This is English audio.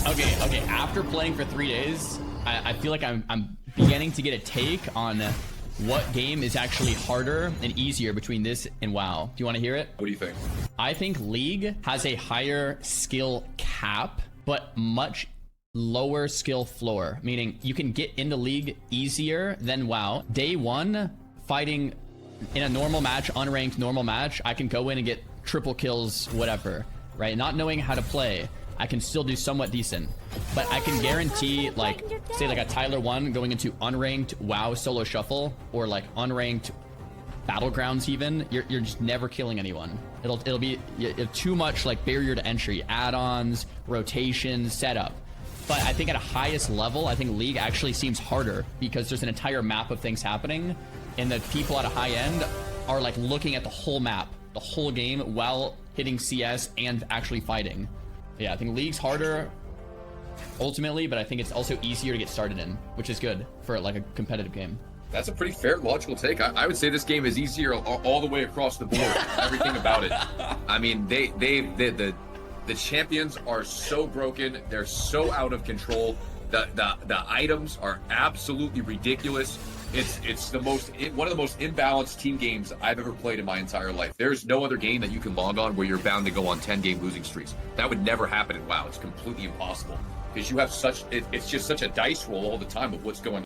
Okay. After playing for 3 days, I feel like I'm beginning to get a take on what game is actually harder and easier between this and WoW. Do you want to hear it? What do you think? I think League has a higher skill cap, but much lower skill floor, meaning you can get into League easier than WoW. Day one, fighting in a normal match, unranked normal match, I can go in and get triple kills, whatever, right? Not knowing how to play, I can still do somewhat decent. But I can guarantee, like, say like a Tyler 1 going into unranked WoW solo shuffle, or like unranked Battlegrounds even, you're just never killing anyone. It'll be too much like barrier to entry, add-ons, rotations, setup. But I think at a highest level, I think League actually seems harder because there's an entire map of things happening, and the people at a high end are like looking at the whole map, the whole game, while hitting CS and actually fighting. Yeah, I think League's harder ultimately, but I think it's also easier to get started in, which is good for like a competitive game. That's a pretty fair, logical take. I would say this game is easier all the way across the board. Everything about it. I mean, the champions are so broken. They're so out of control. The items are absolutely ridiculous. It's one of the most imbalanced team games I've ever played in my entire life. There's no other game that you can log on where you're bound to go on 10-game losing streaks. That would never happen in WoW. It's completely impossible because you have it's just such a dice roll all the time of what's going on.